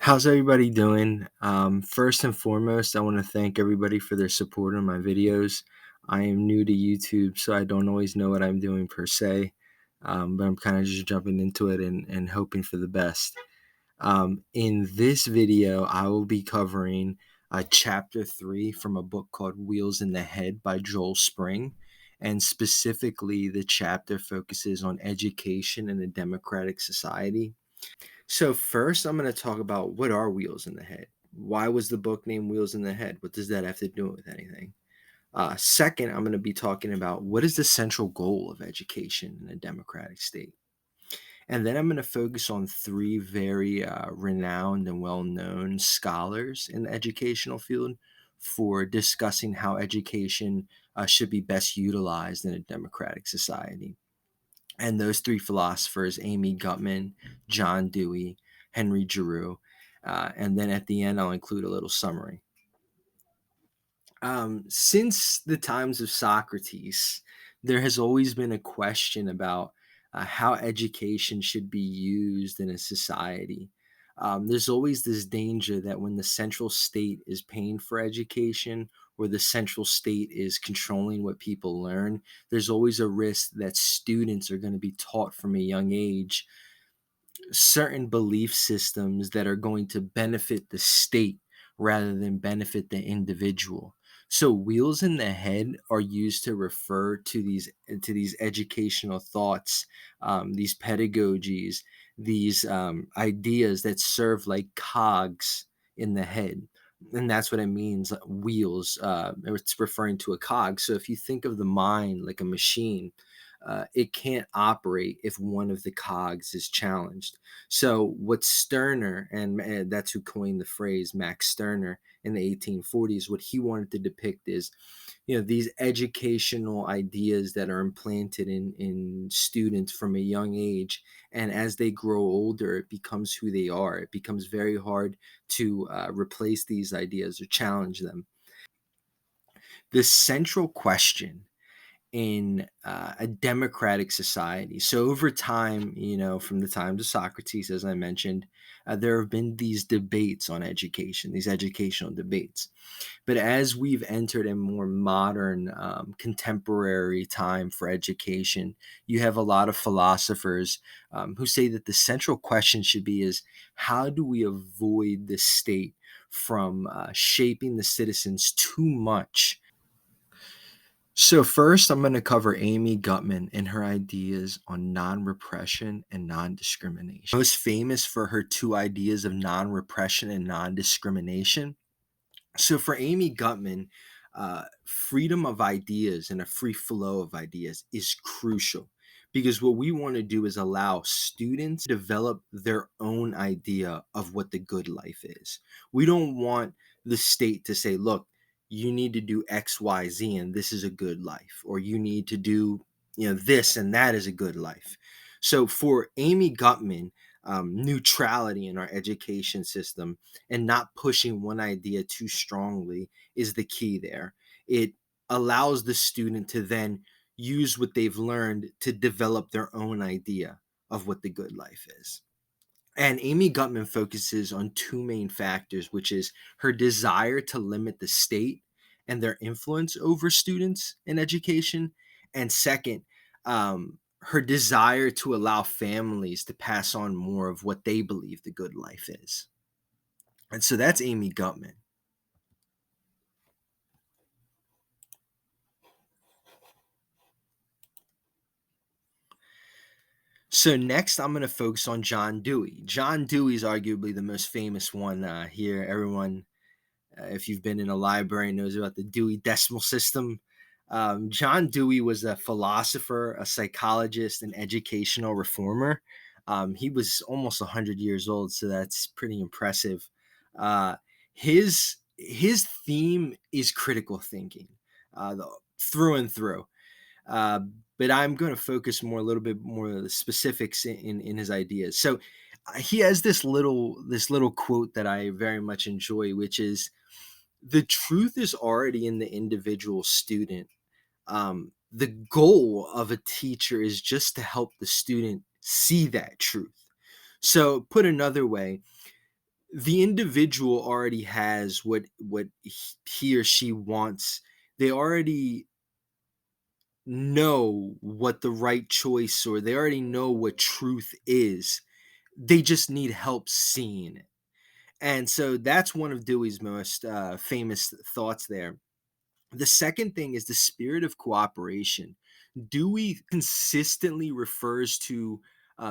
How's everybody doing? First and foremost, I want to thank everybody for their support on my videos. I am new to YouTube, so I don't always know what I'm doing per se, but I'm kind of just jumping into it and hoping for the best. In this video, I will be covering chapter 3 from a book called Wheels in the Head by Joel Spring. And specifically, the chapter focuses on education in a democratic society. So first, I'm going to talk about what are wheels in the head. Why was the book named Wheels in the Head? What does that have to do with anything? Second, I'm going to be talking about what is the central goal of education in a democratic state. And then I'm going to focus on three very renowned and well-known scholars in the educational field for discussing how education should be best utilized in a democratic society. And those three philosophers, Amy Guttman, John Dewey, Henry Giroux. And then at the end, I'll include a little summary. Since the times of Socrates, there has always been a question about how education should be used in a society. There's always this danger that when the central state is paying for education or the central state is controlling what people learn, there's always a risk that students are going to be taught from a young age certain belief systems that are going to benefit the state rather than benefit the individual. So wheels in the head are used to refer to these educational thoughts, these pedagogies, these ideas that serve like cogs in the head. And that's what it means, wheels. It's referring to a cog. So if you think of the mind like a machine, it can't operate if one of the cogs is challenged. So what Stirner, and that's who coined the phrase, Max Stirner, in the 1840s, what he wanted to depict is, these educational ideas that are implanted in students from a young age, and as they grow older, it becomes who they are. It becomes very hard to replace these ideas or challenge them. The central question in a democratic society. So over time, from the times of Socrates, as I mentioned, there have been these debates on education, these educational debates. But as we've entered a more modern, contemporary time for education, you have a lot of philosophers who say that the central question should be is how do we avoid the state from shaping the citizens too much. So first, I'm going to cover Amy Guttman and her ideas on non-repression and non-discrimination. Most famous for her two ideas of non-repression and non-discrimination. So for Amy Guttman, freedom of ideas and a free flow of ideas is crucial because what we want to do is allow students to develop their own idea of what the good life is. We don't want the state to say, look, you need to do X, Y, Z, and this is a good life, or you need to do, this and that is a good life. So for Amy Guttman, neutrality in our education system and not pushing one idea too strongly is the key there. It allows the student to then use what they've learned to develop their own idea of what the good life is. And Amy Guttman focuses on two main factors, which is her desire to limit the state and their influence over students in education. And second, her desire to allow families to pass on more of what they believe the good life is. And so that's Amy Guttman. So next, I'm going to focus on John Dewey. John Dewey is arguably the most famous one here. Everyone, if you've been in a library, knows about the Dewey Decimal System. John Dewey was a philosopher, a psychologist, an educational reformer. He was almost 100 years old, so that's pretty impressive. His theme is critical thinking, through and through. Uh, but I'm going to focus a little bit more of the specifics in his ideas. So he has this little quote that I very much enjoy, which is, "The truth is already in the individual student. The goal of a teacher is just to help the student see that truth." So, put another way, the individual already has what he or she wants. They already know what the right choice, or they already know what truth is. They just need help seeing it. And so that's one of Dewey's most famous thoughts there. The second thing is the spirit of cooperation. Dewey consistently refers to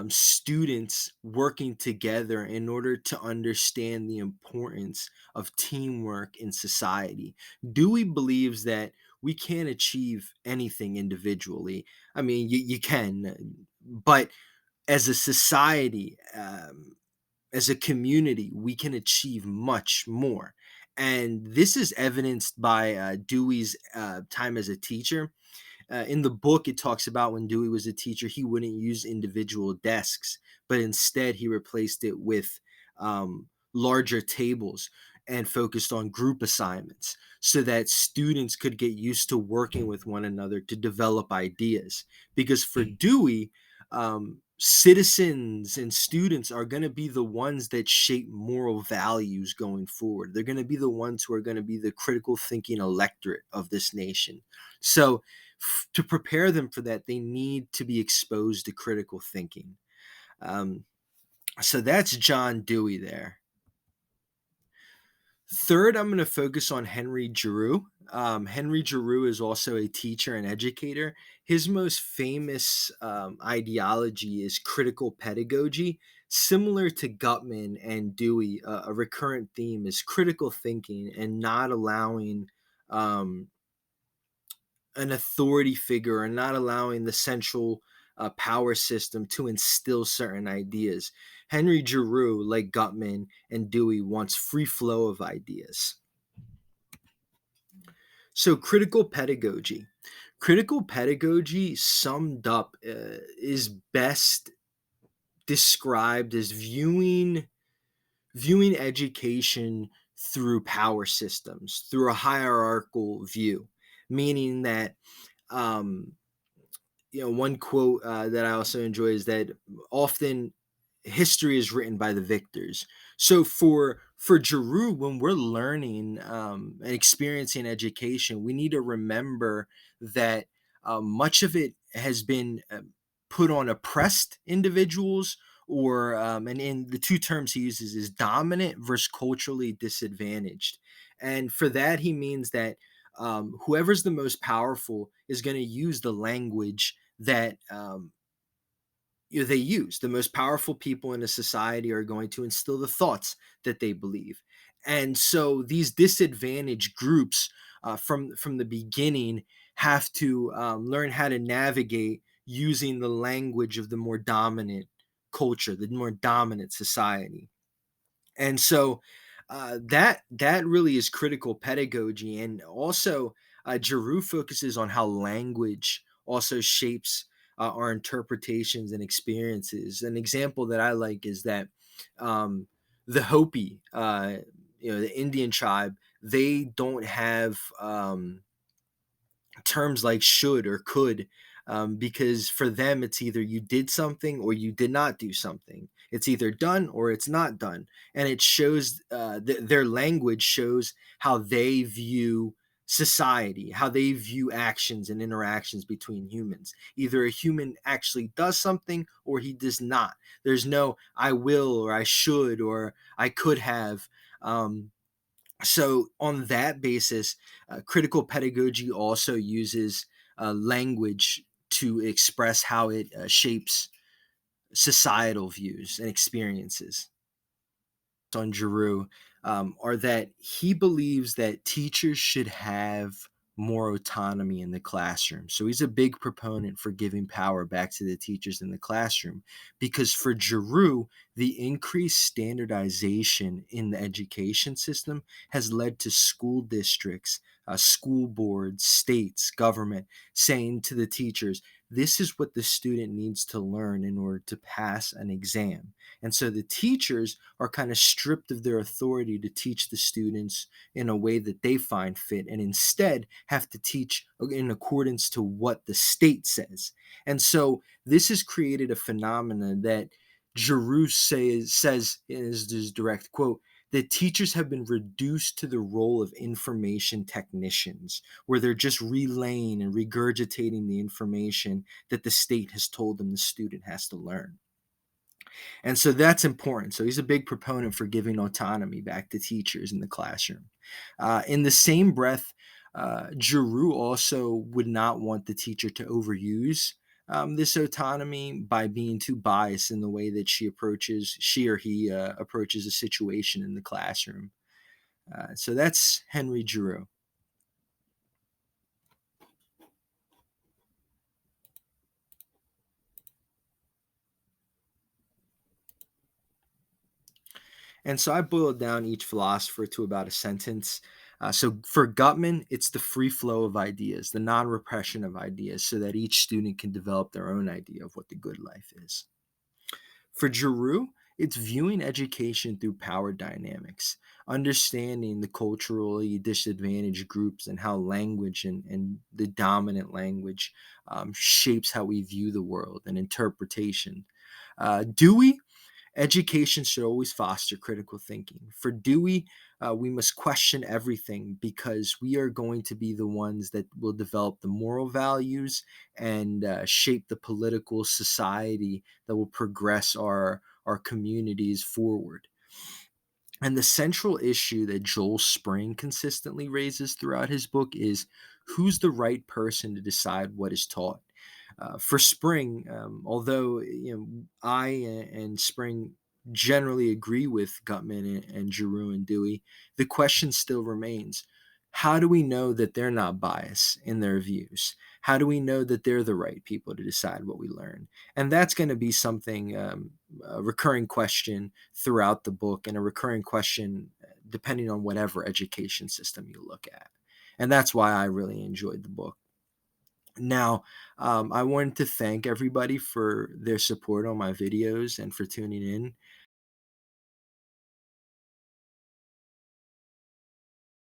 students working together in order to understand the importance of teamwork in society. Dewey believes that we can't achieve anything individually. I mean, you can, but as a society, as a community, we can achieve much more. And this is evidenced by Dewey's time as a teacher. In the book, it talks about when Dewey was a teacher, he wouldn't use individual desks, but instead he replaced it with larger tables and focused on group assignments so that students could get used to working with one another to develop ideas. Because for Dewey, citizens and students are going to be the ones that shape moral values going forward. They're going to be the ones who are going to be the critical thinking electorate of this nation. So, to prepare them for that, they need to be exposed to critical thinking. Um, so that's John Dewey there. Third, I'm going to focus on Henry Giroux. Henry Giroux is also a teacher and educator. His most famous ideology is critical pedagogy. Similar to Guttman and Dewey, a recurrent theme is critical thinking and not allowing um, an authority figure and not allowing the central power system to instill certain ideas. Henry Giroux, like Guttman and Dewey, wants free flow of ideas. So, critical pedagogy. Critical pedagogy, summed up, is best described as viewing education through power systems, through a hierarchical view, meaning that um, one quote that I also enjoy is that often history is written by the victors. So for Giroux, when we're learning and experiencing education, we need to remember that much of it has been put on oppressed individuals, or and in the two terms he uses is dominant versus culturally disadvantaged. And for that, he means that whoever's the most powerful is going to use the language that they use. The most powerful people in a society are going to instill the thoughts that they believe. And so these disadvantaged groups from the beginning have to learn how to navigate using the language of the more dominant culture, the more dominant society. And so that really is critical pedagogy. And also Giroux focuses on how language also shapes our interpretations and experiences. An example that I like is that um, the Hopi, the Indian tribe, they don't have terms like should or could, because for them it's either you did something or you did not do something. It's either done or it's not done. And it shows their language shows how they view society, how they view actions and interactions between humans. Either a human actually does something or he does not. There's no I will or I should or I could have. So on that basis, critical pedagogy also uses language to express how it shapes societal views and experiences. On Giroux are that he believes that teachers should have more autonomy in the classroom. So he's a big proponent for giving power back to the teachers in the classroom, because for Giroux, the increased standardization in the education system has led to school districts, school boards, states, government saying to the teachers, this is what the student needs to learn in order to pass an exam. And so the teachers are kind of stripped of their authority to teach the students in a way that they find fit, and instead have to teach in accordance to what the state says. And so this has created a phenomenon that Giroux says in his direct quote, that teachers have been reduced to the role of information technicians, where they're just relaying and regurgitating the information that the state has told them the student has to learn. And so that's important. So he's a big proponent for giving autonomy back to teachers in the classroom. In the same breath, Giroux also would not want the teacher to overuse this autonomy by being too biased in the way that she or he approaches a situation in the classroom. So that's Henry Giroux. And so I boiled down each philosopher to about a sentence. So for Guttman, it's the free flow of ideas, the non repression of ideas, so that each student can develop their own idea of what the good life is. For Giroux, it's viewing education through power dynamics, understanding the culturally disadvantaged groups and how language and the dominant language shapes how we view the world and interpretation. Dewey, education should always foster critical thinking. For Dewey, we must question everything because we are going to be the ones that will develop the moral values and shape the political society that will progress our communities forward. And the central issue that Joel Spring consistently raises throughout his book is who's the right person to decide what is taught. For Spring, although I and Spring generally agree with Guttman and Giroux and Dewey, the question still remains: how do we know that they're not biased in their views? How do we know that they're the right people to decide what we learn? And that's going to be something, a recurring question throughout the book, and a recurring question depending on whatever education system you look at. And that's why I really enjoyed the book. Now, I wanted to thank everybody for their support on my videos and for tuning in.